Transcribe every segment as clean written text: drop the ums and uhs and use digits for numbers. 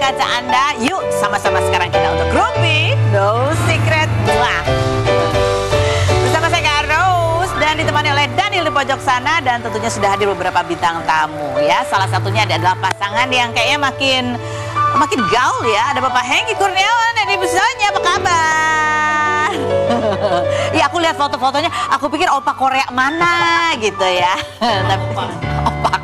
kaca Anda. Yuk sama-sama sekarang kita untuk Groupie No Secret. Wah. Bersama saya Kak Rose dan ditemani oleh Daniel di pojok sana, dan tentunya sudah hadir beberapa bintang tamu ya. Salah satunya adalah pasangan yang kayaknya makin gaul ya. Ada Bapak Hengki Kurniawan dan Ibu Sonya, apa kabar? Ya aku lihat foto-fotonya, aku pikir opa Korea mana gitu ya. Opak.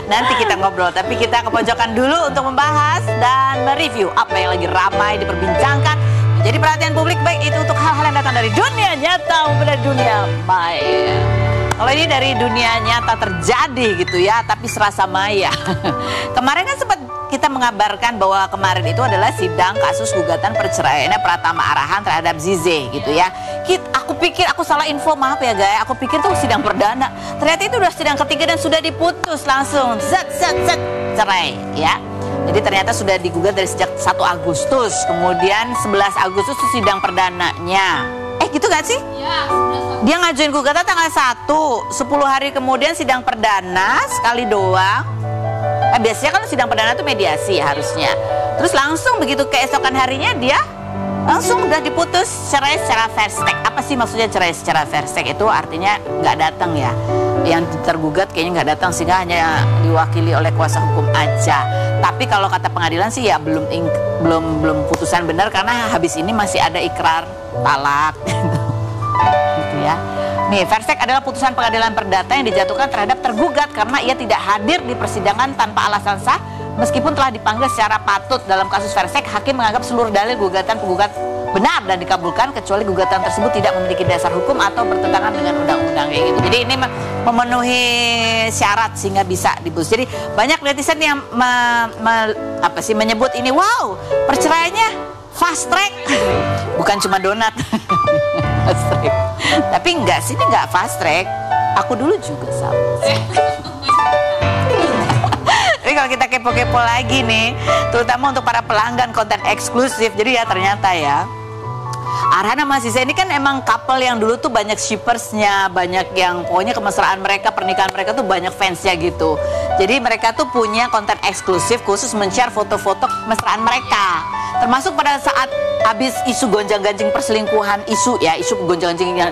Nanti kita ngobrol, tapi kita ke pojokan dulu untuk membahas dan mereview apa yang lagi ramai diperbincangkan, menjadi perhatian publik, baik itu untuk hal-hal yang datang dari dunia nyata maupun dari dunia maya. Kalau ini dari dunia nyata terjadi gitu ya, tapi serasa maya. Kemarin kan sempat kita mengabarkan bahwa kemarin itu adalah sidang kasus gugatan perceraiannya Pratama Arahan terhadap Zize gitu ya. Aku pikir aku salah info, maaf ya guys. Aku pikir tuh sidang perdana. Ternyata itu udah sidang ketiga dan sudah diputus langsung. Zet cerai ya. Jadi ternyata sudah digugat dari sejak 1 Agustus. Kemudian 11 Agustus itu sidang perdananya. Gitu gak sih? Ya, dia ngajuin gugatan tanggal 1, 10 hari kemudian sidang perdana sekali doang. Biasanya kan sidang perdana itu mediasi harusnya. Terus langsung begitu keesokan harinya dia langsung udah diputus cerai secara first take. Apa sih maksudnya cerai secara first take? Itu artinya nggak datang ya. Yang tergugat kayaknya nggak datang, sehingga hanya diwakili oleh kuasa hukum aja. Tapi kalau kata pengadilan sih ya belum putusan benar, karena habis ini masih ada ikrar talak gitu ya. Nih, first take adalah putusan pengadilan perdata yang dijatuhkan terhadap tergugat karena ia tidak hadir di persidangan tanpa alasan sah. Meskipun telah dipanggil secara patut dalam kasus first take, hakim menganggap seluruh dalil gugatan penggugat benar dan dikabulkan kecuali gugatan tersebut tidak memiliki dasar hukum atau bertentangan dengan undang-undang kayak gitu. Jadi ini memenuhi syarat sehingga bisa diputus. Jadi banyak netizen yang menyebut ini, wow, perceraiannya fast track. Bukan cuma donat. Fast track. Tapi enggak sih, ini enggak fast track. Aku dulu juga sama. Tapi kalau kita kepo-kepo lagi nih, terutama untuk para pelanggan konten eksklusif, jadi ya ternyata ya Arhan sama Zize ini kan emang couple yang dulu tuh banyak shippersnya, banyak yang pokoknya kemesraan mereka, pernikahan mereka tuh banyak fansnya gitu. Jadi mereka tuh punya konten eksklusif khusus men-share foto-foto kemesraan mereka. Termasuk pada saat habis isu gonjang-ganjing perselingkuhan, isu gonjang-ganjing yang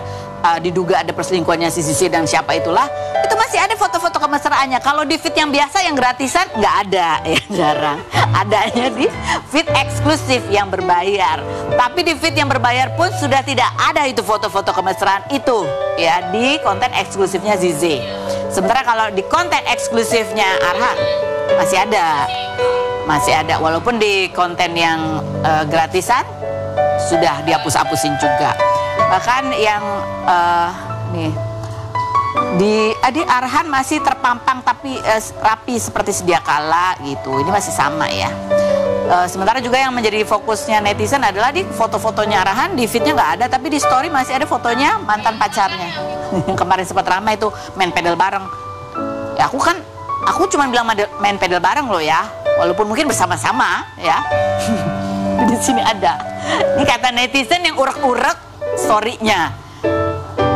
diduga ada perselingkuhannya si Zize dan siapa itulah, itu masih ada foto-foto kemesraannya. Kalau di feed yang biasa yang gratisan nggak ada, ya jarang. Adanya di feed eksklusif yang berbayar. Tapi di feed yang berbayar pun sudah tidak ada itu foto-foto kemesraan itu ya di konten eksklusifnya Zize. Sementara kalau di konten eksklusifnya Arhan masih ada, walaupun di konten yang gratisan sudah dihapus-hapusin juga. Bahkan yang di Arhan masih terpampang tapi rapi seperti sedia kala gitu. Ini masih sama ya. Sementara juga yang menjadi fokusnya netizen adalah di foto-fotonya Arhan, di feednya nggak ada, tapi di story masih ada fotonya mantan pacarnya. Kemarin sempat ramai itu main pedal bareng. Ya aku cuma bilang main pedal bareng loh ya, walaupun mungkin bersama-sama ya. Di sini ada. Ini kata netizen yang urek-urek story-nya.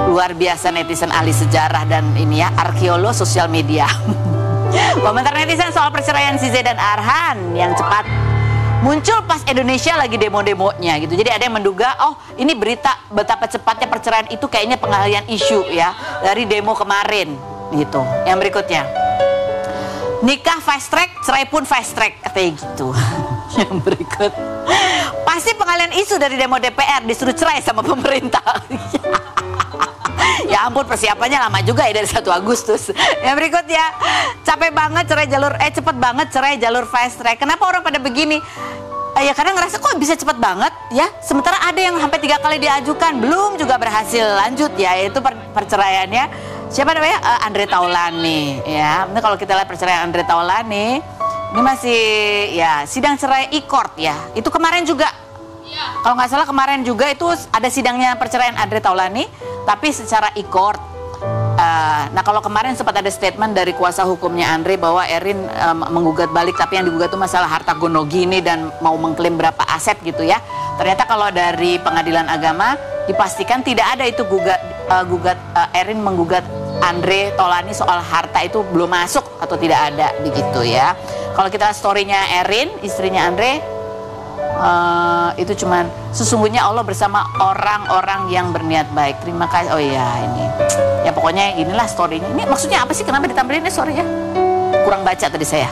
Luar biasa netizen ahli sejarah dan ini ya, arkeolog sosial media. Komentar netizen soal perceraian Zize dan Arhan yang cepat muncul pas Indonesia lagi demo-demonya gitu. Jadi ada yang menduga, oh ini berita betapa cepatnya perceraian itu kayaknya pengalihan isu ya dari demo kemarin gitu. Yang berikutnya, nikah fast track, cerai pun fast track katanya gitu. Yang berikut, pasti pengalihan isu dari demo DPR disuruh cerai sama pemerintah. Ya ampun, persiapannya lama juga ya dari 1 Agustus. Yang berikutnya, cepet banget cerai jalur fast track. Kenapa orang pada begini? Ya karena ngerasa kok bisa cepet banget ya. Sementara ada yang sampai 3 kali diajukan belum juga berhasil lanjut ya, yaitu perceraiannya siapa namanya? Andre Taulani ya. Nah, kalau kita lihat perceraian Andre Taulani ini masih ya sidang cerai e-court ya. Itu kemarin juga. Kalau nggak salah kemarin juga itu ada sidangnya perceraian Andre Taulani, tapi secara e-court. Nah kalau kemarin sempat ada statement dari kuasa hukumnya Andre bahwa Erin menggugat balik, tapi yang digugat itu masalah harta gono gini dan mau mengklaim berapa aset gitu ya. Ternyata kalau dari pengadilan agama dipastikan tidak ada itu Erin menggugat Andre Taulani soal harta itu belum masuk atau tidak ada begitu ya. Kalau kita story-nya Erin, istrinya Andre, itu cuman sesungguhnya Allah bersama orang-orang yang berniat baik. Terima kasih. Oh iya ini. Ya pokoknya inilah story-nya. Ini maksudnya apa sih? Kenapa ditampilin ini story-nya? Kurang baca tadi saya.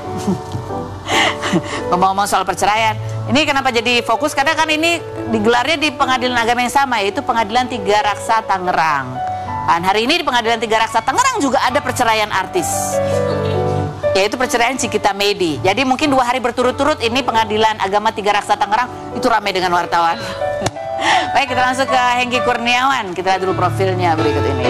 Ngomong-ngomong soal perceraian, ini kenapa jadi fokus? Karena kan ini digelarnya di pengadilan agama yang sama, yaitu Pengadilan Tiga Raksa Tangerang. Dan hari ini di Pengadilan Tiga Raksa Tangerang juga ada perceraian artis, yaitu perceraian Cikita Medi. Jadi mungkin 2 hari berturut-turut ini Pengadilan Agama Tiga Raksa Tangerang itu ramai dengan wartawan. Baik, kita langsung ke Hengki Kurniawan. Kita lihat dulu profilnya berikut ini.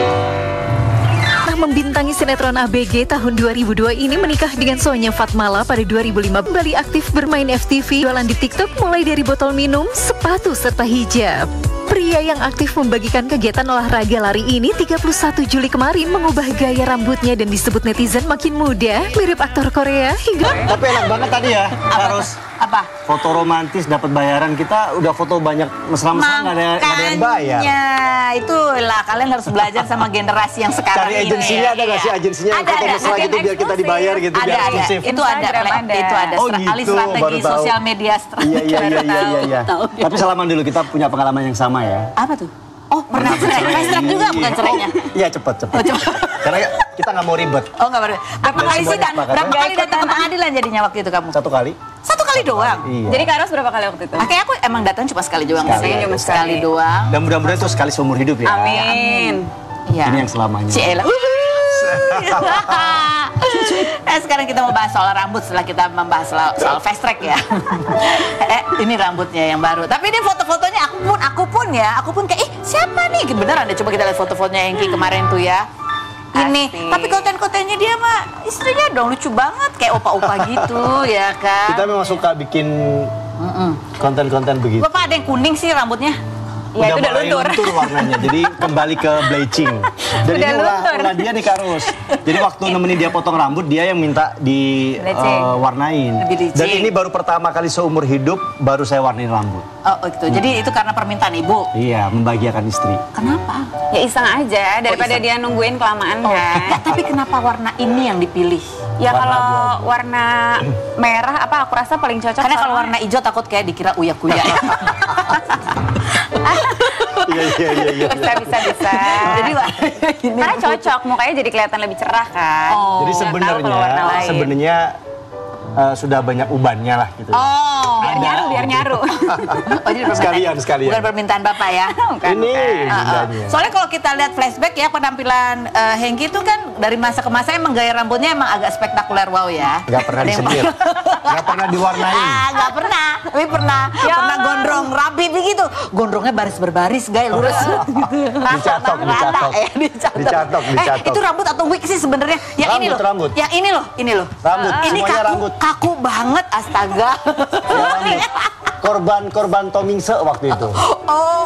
Membintangi sinetron ABG tahun 2002 ini menikah dengan Sonya Fatmala pada 2005. Kembali aktif bermain FTV, jualan di TikTok mulai dari botol minum, sepatu, serta hijab. Pria yang aktif membagikan kegiatan olahraga lari ini 31 Juli kemarin mengubah gaya rambutnya dan disebut netizen makin muda, mirip aktor Korea hingga... Tapi enak banget tadi ya, harus apa? Foto romantis dapat bayaran. Kita udah foto banyak mesra-mesra nggak ada yang bayar. Itulah kalian harus belajar sama generasi yang sekarang Cari agensinya ada nggak sih agensinya yang foto mesra gitu biar kita dibayar gitu biar eksklusif. Itu ada. Oh gitu, alih strategi baru tahu. sosial media strategi. Iya. Tapi salaman dulu, kita punya pengalaman yang sama ya. Apa tuh? Oh, pernah cerai. Cerai juga bukan cerainya. Iya, cepet. Karena kita nggak mau ribet. Oh, nggak mau. Berapa kali sih dan berapa kali datang ke pengadilan jadinya waktu itu kamu? 1 kali. 1 kali doang. Iya. Jadi Kak Ros berapa kali waktu itu? Kayak aku emang datang cuma sekali doang. Sekali. Sekali doang. Dan mudah-mudahan itu sekali seumur hidup ya. Amin. Iya. Ini yang selamanya. Ciela. Nah, sekarang kita mau bahas soal rambut setelah kita membahas soal fast track ya. Ini rambutnya yang baru. Tapi ini foto-fotonya aku pun kayak siapa nih? Beneran deh, coba kita lihat foto-fotonya Hengki kemarin tuh ya. Ini, tapi konten-kontennya dia mah istrinya dong lucu banget kayak opa-opa gitu ya kan. Kita memang suka bikin konten-konten begitu. Bapak ada yang kuning sih rambutnya. Ya itu udah mulai luntur. Warnanya, jadi kembali ke bleaching. Jadi Udah ini ulah dia nih Kak Ros. Jadi waktu nemenin dia potong rambut, dia yang minta diwarnain. Dan ini baru pertama kali seumur hidup baru saya warnain rambut. Oh gitu, jadi itu karena permintaan ibu? Iya, membahagiakan istri. Kenapa? Ya iseng aja, daripada dia nungguin kelamaan kan. Ya, tapi kenapa warna ini yang dipilih? Ya Warna kalau abu-abu. warna merah aku rasa paling cocok. Karena kalau warna hijau takut kayak dikira uya-kuya. Iya. Bisa. Jadi ini Karena cocok, mukanya jadi kelihatan lebih cerah kan. Jadi Nggak tahu kalau warna lain. sebenarnya sudah banyak ubannya lah gitu. Oh, Biar nyaru. Oh, jadi Sekalian. Bukan permintaan Bapak ya? Ini bundanya. Soalnya kalau kita lihat flashback ya penampilan Hengki itu kan dari masa ke masa emang gaya rambutnya emang agak spektakuler wow ya. Nggak pernah Ada yang disemir. Nggak pernah diwarnain. Nggak pernah. Tapi pernah gondrong rapi begitu. Gondrongnya baris berbaris, gaya lurus. Dicatok. Dicatok. Itu rambut atau wig sih sebenarnya? Yang ini loh. Rambut. Yang ini loh. Rambut, Ini semuanya rambut. kaku banget, astaga. Korban Tomingse waktu itu.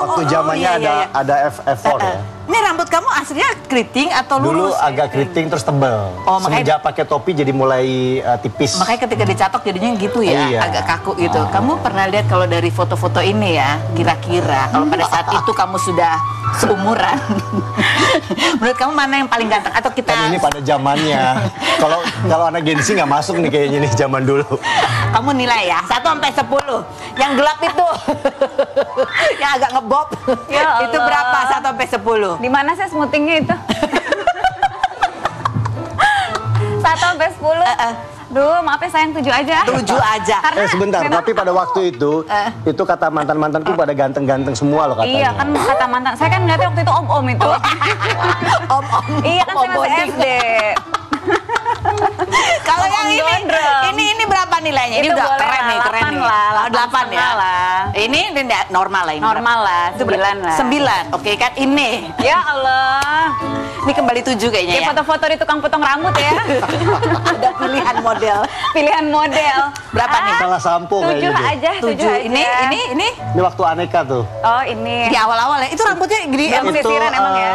Waktu zamannya iya. ada F4 ya. Ini rambut kamu aslinya keriting atau lurus? Dulu agak keriting terus tebal. Semenjak pakai topi jadi mulai tipis. Makanya ketika dicatok jadinya gitu ya, Iya. agak kaku gitu. Kamu pernah lihat kalau dari foto-foto ini ya, kira-kira kalau pada saat itu kamu sudah seumuran, menurut kamu mana yang paling ganteng? Atau kita? Kan ini pada zamannya. Kalau anak Gen Z nggak masuk nih kayaknya nih zaman dulu. Kamu nilai ya, 1 sampai 10. Yang gelap itu, yang agak ngebob, Ya itu Allah. berapa? 1 sampai 10. Di mana sih smoothingnya itu? 1 sampai 10. Duh, maaf ya sayang 7 aja. 7 aja. Sebentar, tapi pada waktu itu kata mantan-mantanku pada ganteng-ganteng semua loh katanya. Iya kan kata mantan. Saya kan ngeliatnya waktu itu om-om itu. Om-om. Iya kan saya masih bonding. SD. Kalau yang Om gondrong. ini berapa nilainya? Ini Itu udah boleh keren nih, lah, keren 8 nih. lah, 8 ya. lah. Ini normal lah ini. Normal lah, Itu 9 lah. 9. Oke kan ini. Ya Allah. Ini kembali 7 kayaknya Kayak ya. foto-foto di tukang potong rambut ya. Ada pilihan model. Pilihan model. Berapa nih? Salah sampo 7 kayaknya deh. aja, 7 aja. Ini Ini waktu aneka tuh. Oh ini. di awal-awal ya. Itu rambutnya gini. Yang sisiran emang ya?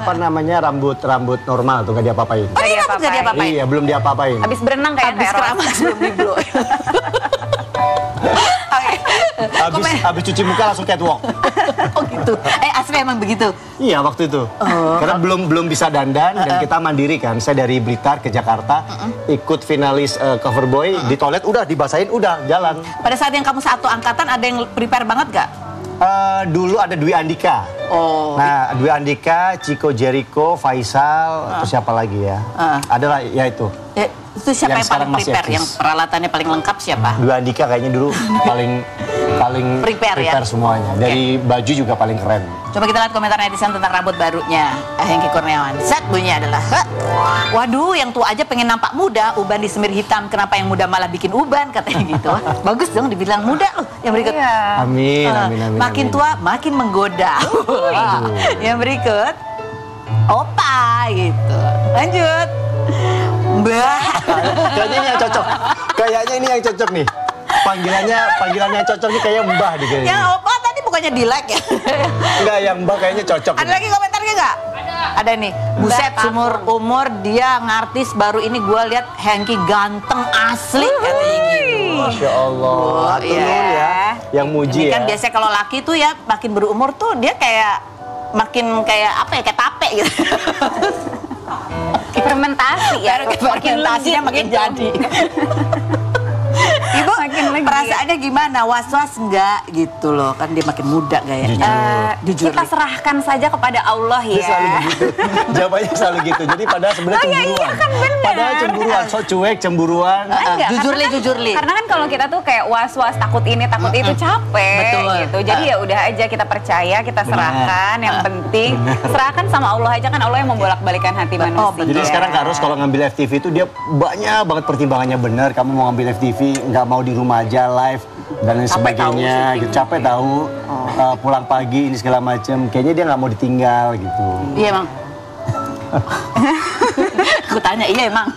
Apa namanya rambut normal tuh nggak diapa-apain. Oh, ini rambut gak diapa-apain? Iya, belum diapa-apain. Habis berenang kayak Habis keramas belum di blow. Oke, Habis cuci muka langsung catwalk. Oh gitu. Asli emang begitu? Iya waktu itu. Karena belum bisa dandan dan kita mandiri kan. Saya dari Blitar ke Jakarta ikut finalis cover boy di toilet udah dibasahin udah jalan. Pada saat yang kamu satu angkatan ada yang prepare banget gak? Dulu ada Dwi Andika. Nah, Dwi Andika, Chico Jericho, Faisal, terus siapa lagi ya? Adalah ya itu. Itu siapa yang paling prepare? Yang peralatannya paling lengkap siapa? Dwi Andika kayaknya dulu paling prepare ya? Semuanya. Dari baju juga paling keren. Coba kita lihat komentar netizen tentang rambut barunya Hengki Kurniawan. Set bunyinya adalah, waduh yang tua aja pengen nampak muda, uban disemir hitam, kenapa yang muda malah bikin uban, katanya gitu. Bagus dong dibilang muda loh. Yang berikut. Amin. Makin tua makin menggoda. Yang berikut, opa gitu. Lanjut. Mbah. Kayaknya ini yang cocok. Kayaknya ini yang cocok nih. Panggilannya yang cocok nih kayak Mbah nih kayaknya. Yang opa tadi bukannya di like ya? Enggak, yang Mbah kayaknya cocok. Ada lagi komentarnya nggak? Ada nih. Buset, umur dia ngartis baru ini gue lihat Hengki ganteng asli katanya gitu. Masya Allah. Ya. Yang muji ini ya. Kan biasanya kalau laki tuh ya makin berumur tuh dia kayak makin kayak apa ya, kayak tape gitu. Fermentasi ya, fermentasinya makin jadi. Ibu perasaannya gimana? Was-was enggak gitu loh, kan dia makin muda kayaknya. Jujur. Kita serahkan saja kepada Allah ya. Dia selalu begitu. Jawabannya selalu gitu. Jadi padahal sebenarnya cemburuan. Iya kan bener. Padahal cemburuan, so cuek, cemburuan. Jujur li. Karena kan kalau kita tuh kayak was-was, takut ini, takut itu, capek. Betul. Gitu. Jadi ya udah aja kita percaya, kita serahkan. Yang penting serahkan sama Allah aja, kan Allah yang membolak-balikan hati manusia. Jadi sekarang Kak Ros kalau ngambil FTV itu dia banyak banget pertimbangannya benar. Kamu mau ngambil FTV, nggak mau di rumah aja live dan lain sebagainya. Gitu. Capek tahu pulang pagi ini segala macam. Kayaknya dia nggak mau ditinggal gitu. Iya emang. Aku tanya iya emang.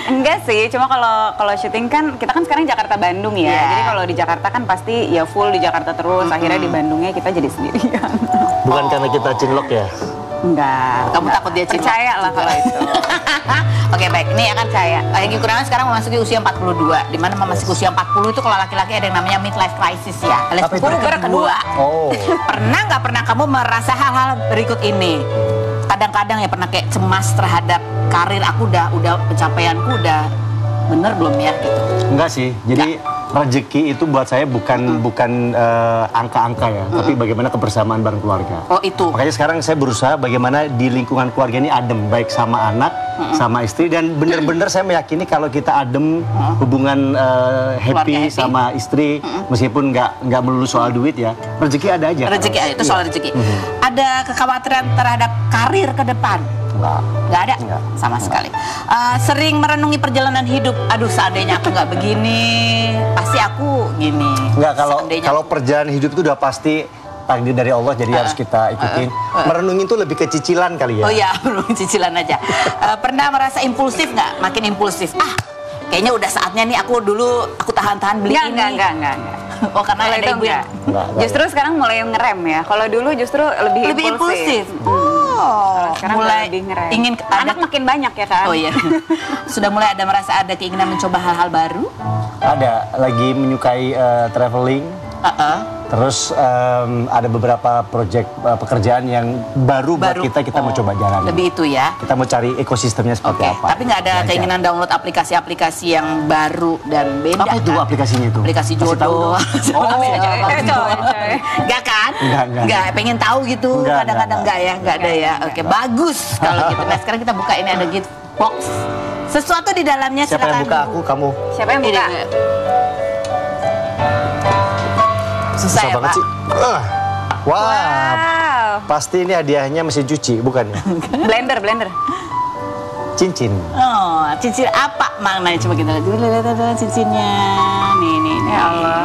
Enggak sih, cuma kalau syuting kan kita kan sekarang Jakarta Bandung ya. Jadi kalau di Jakarta kan pasti ya full di Jakarta terus. Akhirnya di Bandungnya kita jadi sendirian. Bukan karena kita cinlok ya? Enggak. Kamu takut dia cinta? Percaya lah kalau itu. Oke baik, ini akan saya. Hengki Kurniawan sekarang memasuki usia 42. Dimana memasuki usia 40 itu kalau laki-laki ada yang namanya midlife crisis ya. Alias purba kedua. Pernah kamu merasa hal-hal berikut ini? Kadang-kadang ya pernah kayak cemas terhadap karir aku udah pencapaianku udah bener belum ya gitu? Enggak sih. Jadi rezeki itu buat saya bukan angka-angka ya, tapi bagaimana kebersamaan bareng keluarga. Oh itu. Makanya sekarang saya berusaha bagaimana di lingkungan keluarga ini adem, baik sama anak, sama istri, dan bener-bener saya meyakini kalau kita adem, hubungan happy sama istri, meskipun nggak melulu soal duit ya, rezeki ada aja. Rezeki itu soal rezeki. Ada kekhawatiran terhadap karir ke depan? Nggak ada? Enggak. Sama sekali. Sering merenungi perjalanan hidup. Aduh, seandainya aku nggak begini, pasti aku gini. Nggak, kalau perjalanan hidup itu udah pasti takdir dari Allah, jadi harus kita ikutin. Merenungi itu lebih ke cicilan kali ya. Oh iya, merenungi cicilan aja. Pernah merasa impulsif nggak? Makin impulsif. Kayaknya udah saatnya nih aku tahan-tahan beli ini. Enggak. Oh, karena ada ibu yang... Justru sekarang mulai ngerem ya. Kalau dulu justru lebih impulsif. Sekarang mulai lebih ngerem. Anak makin banyak ya kan? Oh iya. Sudah mulai merasa ada keinginan mencoba hal-hal baru? Ada, lagi menyukai traveling. Terus ada beberapa proyek pekerjaan yang baru buat kita mau coba jalan. Lebih itu ya? Kita mau cari ekosistemnya seperti apa. Tapi nggak ada keinginan download aplikasi-aplikasi yang baru dan beda. Apa itu aplikasinya itu? Aplikasi jodoh. Nggak kan? Nggak, pengen tahu gitu. Kadang-kadang nggak ya, nggak ada ya. Oke, bagus kalau gitu. Nah sekarang kita buka ini ada gift box. Sesuatu di dalamnya. Siapa yang buka? Aku, kamu. Siapa yang buka? Susah ya, banget Pak? sih. Wow. Pasti ini hadiahnya mesin cuci, bukan ya? Blender. Cincin. Oh, cincin apa maknanya? Coba kita lihat dulu cincinnya. Nih. Ya Allah.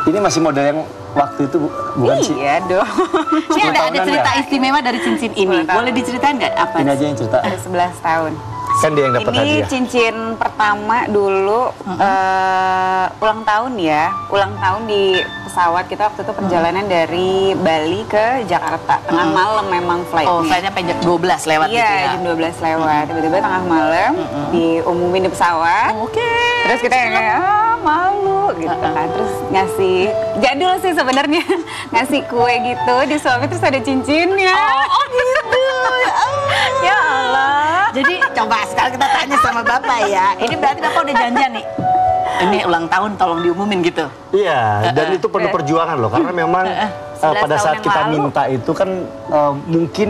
Ini masih model yang waktu itu bukan sih? Iya dong. Ini ada cerita istimewa dari cincin ini. Boleh diceritain nggak apa? Ini aja yang cerita. Ada 11 tahun. Kan dia yang dapat hadiah. Ini cincin pertama dulu ulang tahun ya. Ulang tahun di pesawat kita waktu itu perjalanan dari Bali ke Jakarta. Tengah malam memang flightnya. Oh, flightnya jam 12 lewat gitu ya? Iya, jam 12 lewat. Tiba-tiba tengah malam diumumin di pesawat. Oke. Terus kita yang kayak, malu gitu kan. Terus ngasih, jadul sih sebenarnya, ngasih kue gitu di suami terus ada cincinnya. Oh gitu. Ya Allah. Jadi coba sekarang kita tanya sama Bapak ya. Ini berarti Bapak udah janjian nih. Ini ulang tahun tolong diumumin gitu. Iya, dan itu perlu perjuangan loh, karena memang 11 pada saat tahun yang kita lalu. minta itu kan mungkin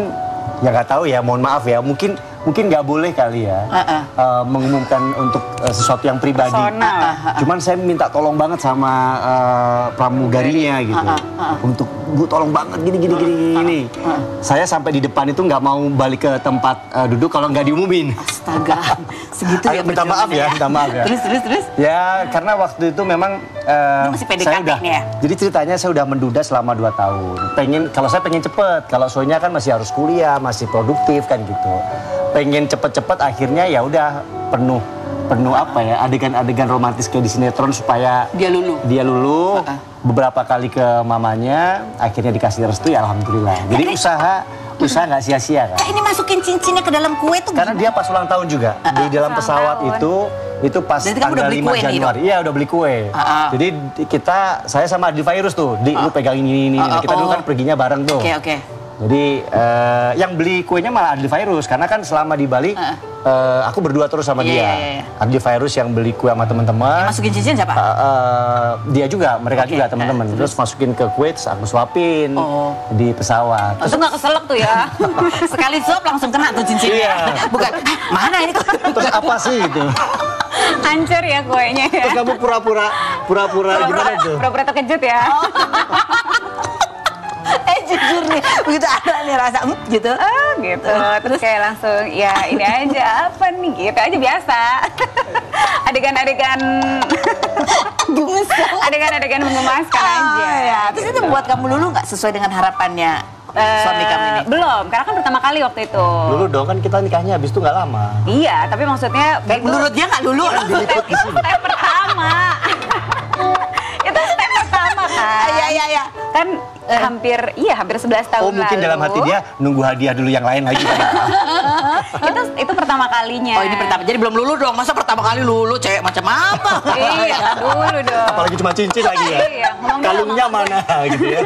ya nggak tahu ya, mohon maaf ya, mungkin nggak boleh kali ya mengumumkan untuk sesuatu yang pribadi. Personal. Cuman saya minta tolong banget sama pramugarinya gitu, untuk Bu tolong banget gini. Saya sampai di depan itu nggak mau balik ke tempat duduk kalau nggak diumumin. Astaga, segitu ya. Minta maaf ya, minta maaf ya. Terus. Ya, karena waktu itu memang Ini masih PDKT saya udah, nih ya? jadi ceritanya saya udah menduda selama 2 tahun. Kalau saya pengen cepet, kalau Sonya kan masih harus kuliah, masih produktif kan gitu. Pengen cepet-cepet, akhirnya ya udah penuh apa ya, adegan-adegan romantis kayak di sinetron supaya Dia lulu. Beberapa kali ke mamanya, akhirnya dikasih restu ya alhamdulillah. Jadi usaha nggak sia-sia kan. Ini masukin cincinnya ke dalam kue tuh Karena dia pas ulang tahun juga di dalam pesawat itu pas Berarti kamu udah tanggal beli 5 kue nih, Januari. Iya, udah beli kue. Jadi saya sama Adi Virus tuh, lu pegangin ini. Kita dulu kan perginya bareng tuh. Oke. Jadi yang beli kuenya malah Adi Virus, karena kan selama di Bali aku berdua terus sama dia. Iya. Adi Virus yang beli kue sama teman-teman. Masukin cincin siapa? Dia juga, mereka juga teman-teman. Terus masukin ke kue, terus aku suapin di pesawat. Itu nggak keselak tuh ya. Sekali suap langsung kena tuh cincinnya. Iya. Bukan, mana ini kok? Terus apa sih itu? Hancur ya kuenya ya. Terus kamu pura-pura gimana tuh? Pura-pura terkejut ya. Jujur nih, begitu ada nih rasa gitu. Gitu. Terus kayak langsung ya ini aja apa nih gitu aja biasa. Adegan-adegan Gemes. adegan-adegan mengemaskan aja. Ya. Terus itu buat kamu lulu nggak sesuai dengan harapannya suami kamu ini? Belum, karena kan pertama kali waktu itu. Dulu dong, kan kita nikahnya habis itu nggak lama. Iya, tapi maksudnya Menurut dia nggak lulu. Diliput di sini. step pertama. Itu step pertama kan. Iya. Kan hampir 11 tahun Oh, mungkin lalu. dalam hati dia nunggu hadiah dulu yang lain lagi. itu pertama kalinya. Oh, ini pertama. Jadi belum lulu dong. Masa pertama kali lulu cewek macam apa? Iya, dulu dong. Apalagi cuma cincin lagi ya. Iya, ngomongnya Kalungnya sama mana gitu ya.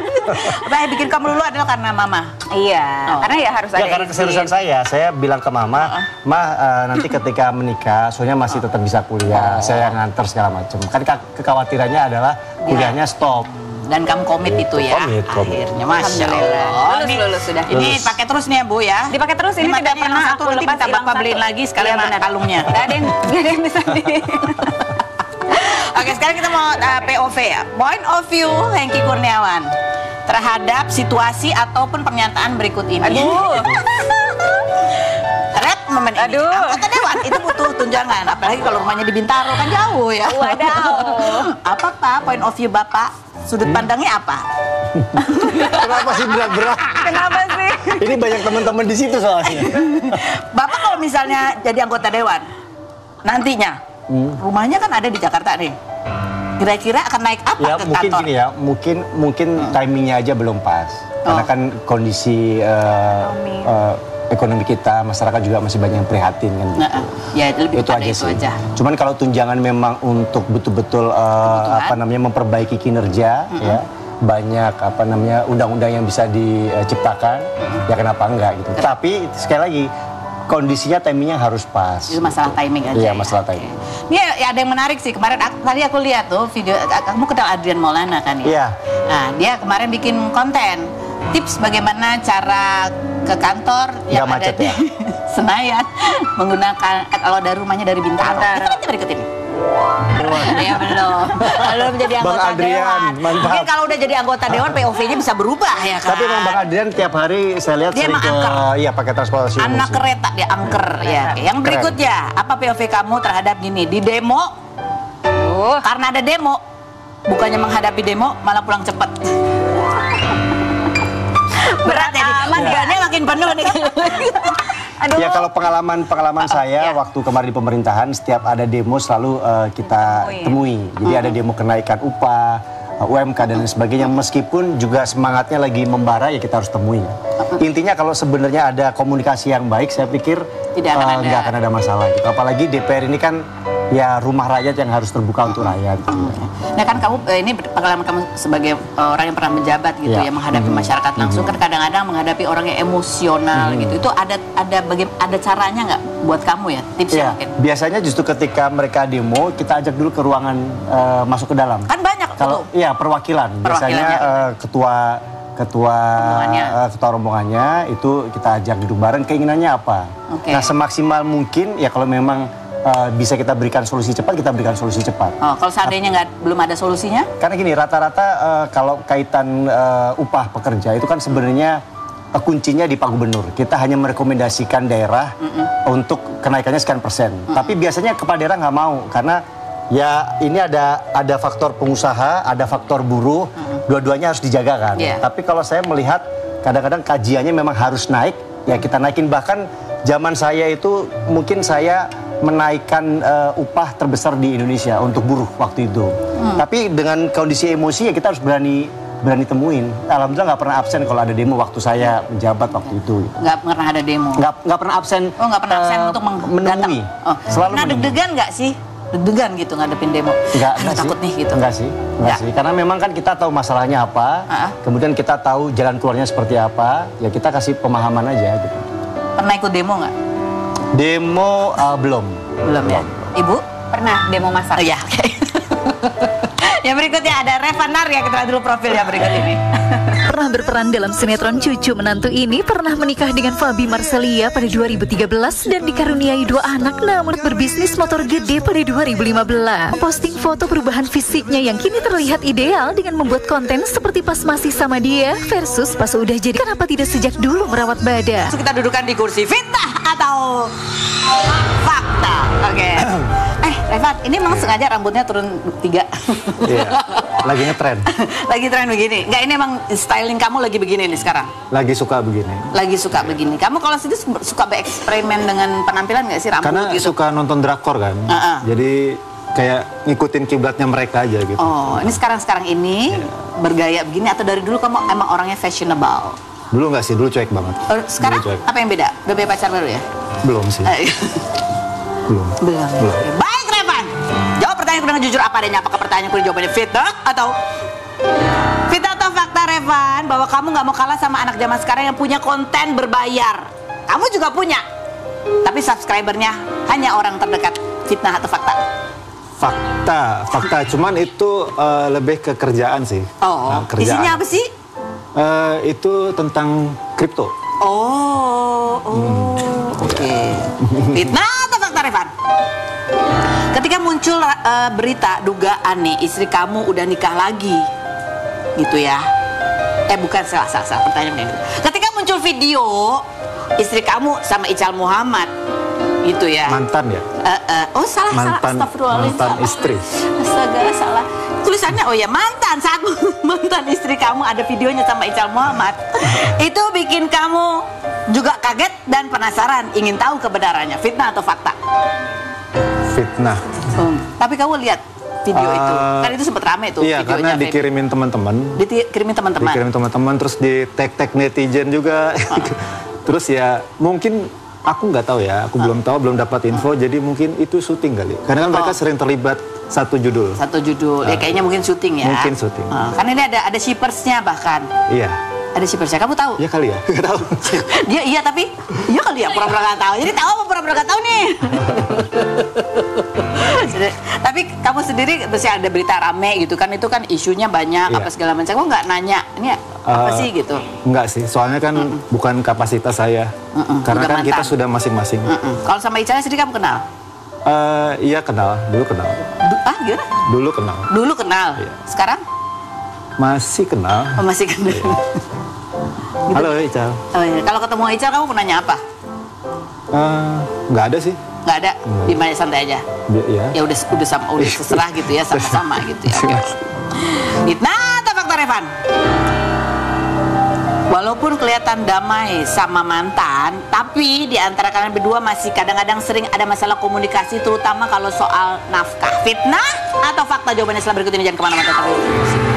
Apa yang bikin kamu lulu adalah karena mama? Iya, karena ya harus ada Ya, karena keseriusan saya bilang ke mama, nanti ketika menikah, soalnya masih tetap bisa kuliah, saya yang nganter segala macam. Kan kekhawatirannya adalah kuliahnya stop. Dan kamu komit itu ya? Komit. Akhirnya, Masya Alhamdulillah. Allah. Lulus sudah. Ini pakai terus nih ya Bu ya? Dipakai terus, ini tidak matanya pernah hilang aku satu, nanti lepas, minta hilang Bapak satu. beliin lagi sekalian Iya, benar. kalungnya. Nggak ada yang bisa di. Oke, sekarang kita mau POV ya. Point of view Hengky Kurniawan terhadap situasi ataupun pernyataan berikut ini. Aduh. Red momen ini. Aduh. Anggota Dewan itu butuh tunjangan, apalagi kalau rumahnya di Bintaro kan jauh ya. Wadaw. Apa Pak point of view Bapak? Sudut pandangnya apa? Kenapa sih berat-berat? Kenapa sih? Ini banyak teman-teman di situ soalnya. Bapak kalau misalnya jadi anggota Dewan nantinya, rumahnya kan ada di Jakarta nih. Kira-kira akan naik apa Ya ke mungkin kantor? gini ya, mungkin timingnya aja belum pas. Karena kan kondisi ekonomi kita, masyarakat juga masih banyak yang prihatin kan. Ya lebih Itu kepada aja itu sih. aja. Cuman kalau tunjangan memang untuk betul-betul memperbaiki kinerja, ya banyak undang-undang yang bisa diciptakan, ya kenapa enggak gitu. Tapi sekali lagi kondisinya timingnya harus pas. Itu masalah timing aja. Iya, ya. masalah timing. Ini ya ada yang menarik sih. Kemarin tadi aku lihat tuh video, kamu kenal Adrian Maulana kan ya? Iya. Nah, dia kemarin bikin konten tips bagaimana cara ke kantor yang Nggak ada macet di ya? Senayan menggunakan kalau dari rumahnya dari Bintaro. Kita berikut ini. Ya belum menjadi Bang anggota Adrian, Dewan. mantap. Mungkin kalau udah jadi anggota Dewan POV-nya bisa berubah ya kan. Tapi memang Bang Adrian tiap hari saya lihat Dia sering emang angker. iya pakai transportasi umum Anak sih. kereta dia angker ya. Yang berikutnya, apa POV kamu terhadap gini di demo? Karena ada demo, bukannya menghadapi demo malah pulang cepet. Berat ya, bebannya makin penuh nih. Aduh. Ya kalau pengalaman saya waktu kemarin di pemerintahan, setiap ada demo selalu kita temui. Jadi ada demo kenaikan upah, UMK dan lain sebagainya, meskipun juga semangatnya lagi membara, ya kita harus temui. Intinya kalau sebenarnya ada komunikasi yang baik, saya pikir nggak akan ada masalah gitu. Apalagi DPR ini kan ya rumah rakyat yang harus terbuka untuk rakyat. Nah kan kamu ini pengalaman kamu sebagai orang yang pernah menjabat gitu ya, menghadapi masyarakat langsung, kan kadang-kadang menghadapi orang yang emosional gitu. Itu ada caranya nggak buat kamu ya, tipsnya mungkin? Biasanya justru ketika mereka demo, kita ajak dulu ke ruangan masuk ke dalam. Kan banyak kalau perwakilan. Biasanya ketua rombongannya itu kita ajak duduk bareng, keinginannya apa. Nah semaksimal mungkin ya kalau memang bisa kita berikan solusi cepat, kita berikan solusi cepat. Kalau seandainya belum ada solusinya? Karena gini, rata-rata kalau kaitan upah pekerja itu kan sebenarnya kuncinya di Pak Gubernur. Kita hanya merekomendasikan daerah untuk kenaikannya sekian persen. Tapi biasanya kepala daerah nggak mau, karena ya ini ada faktor pengusaha, ada faktor buruh, dua-duanya harus dijaga kan. Tapi kalau saya melihat kadang-kadang kajiannya memang harus naik, ya kita naikin. Bahkan zaman saya itu mungkin saya menaikkan upah terbesar di Indonesia untuk buruh waktu itu. Tapi dengan kondisi emosi ya kita harus berani temuin. Alhamdulillah nggak pernah absen kalau ada demo waktu saya menjabat waktu itu. Nggak pernah ada demo? Nggak pernah absen. Nggak pernah absen untuk menemui. Selalu menemui. Deg-degan nggak sih? Deg-degan gitu ngadepin demo? Nggak takut nih gitu? Nggak sih. Karena memang kan kita tahu masalahnya apa, kemudian kita tahu jalan keluarnya seperti apa, ya kita kasih pemahaman aja gitu. Pernah ikut demo nggak? Demo belum. Belum ya? Ibu? Pernah demo masak. Oh iya, oke. Yang berikutnya ada Revanar ya, kita lihat dulu profilnya berikut ini. Pernah berperan dalam sinetron Cucu Menantu ini, pernah menikah dengan Fabi Marcelia pada 2013 dan dikaruniai 2 anak, namun berbisnis motor gede pada 2015. Posting foto perubahan fisiknya yang kini terlihat ideal dengan membuat konten seperti pas masih sama dia versus pas udah jadi. Kenapa tidak sejak dulu merawat badan? Kita dudukan di kursi fitnah atau fakta. Oke. Revan, ini memang sengaja rambutnya turun 3. Iya, lagi ngetren. Lagi tren begini. Enggak, ini emang styling kamu lagi begini nih sekarang? Lagi suka begini. Lagi suka begini. Kamu kalau sendiri suka bereksperimen dengan penampilan nggak sih rambut? Karena gitu? Suka nonton drakor kan. Jadi kayak ngikutin kiblatnya mereka aja gitu. Oh, ini sekarang ini bergaya begini atau dari dulu kamu emang orangnya fashionable? Dulu nggak sih, dulu cuek banget. Sekarang cuek. Apa yang beda? Udah punya pacar baru ya? Belum sih. Belum. Baik Revan, jawab pertanyaanku dengan jujur apa adanya. Apakah pertanyaanku jawabannya fitnah atau fakta Revan? Bahwa kamu nggak mau kalah sama anak zaman sekarang yang punya konten berbayar. Kamu juga punya, tapi subscribernya hanya orang terdekat. Fitnah atau fakta? Fakta. Cuman itu lebih ke kerjaan sih. Kerjaan. Isinya apa sih? Itu tentang kripto. Oke. Fitnah atau fakta Revan? Ketika muncul berita dugaan nih istri kamu udah nikah lagi, gitu ya? Bukan, salah pertanyaan gitu. Ketika muncul video istri kamu sama Ical Muhammad, gitu ya? Mantan ya? Salah. Astagfirullahaladzim. Mantan istri. Astaga, salah. Tulisannya mantan. Saat mantan istri kamu ada videonya sama Ical Muhammad, itu bikin kamu juga kaget dan penasaran, ingin tahu kebenarannya. Fitnah atau fakta? Fitnah. Tapi kamu lihat video itu, kan itu sempat rame tuh. Iya, karena dikirimin teman-teman. Dikirimin teman-teman, terus di tag netizen juga. Terus ya mungkin aku nggak tahu ya, aku belum dapat info, jadi mungkin itu syuting kali. Karena kan mereka sering terlibat satu judul. Ya kayaknya mungkin syuting ya. Mungkin syuting. Karena ini ada shippersnya bahkan. Iya. Ada shippersnya, kamu tahu? Iya kali ya, nggak tahu. Dia iya tapi, iya kali ya, pura-pura nggak tahu. Jadi tahu apa pura-pura nggak tahu nih? Tapi kamu sendiri, misalnya ada berita rame gitu kan, itu kan isunya banyak, apa segala macam. Kamu nggak nanya, ini apa sih gitu? Enggak sih, soalnya kan bukan kapasitas saya. Karena kan kita sudah masing-masing. Kalau sama Ica sendiri kamu kenal? Iya kenal, dulu kenal. Gimana? Dulu kenal. Iya. Sekarang? Masih kenal. Masih kenal. Iya. Gitu. Halo Ical. Kalau ketemu Ical kamu penanya apa? Nggak ada sih. Nggak ada, di mana santai aja. Ya udah seserah gitu ya, sama-sama gitu ya. Fitnah atau fakta Revan? Walaupun kelihatan damai sama mantan, tapi di antara kalian berdua masih kadang-kadang sering ada masalah komunikasi, terutama kalau soal nafkah. Fitnah atau fakta? Jawabannya setelah berikut ini, jangan kemana-mana, tetap di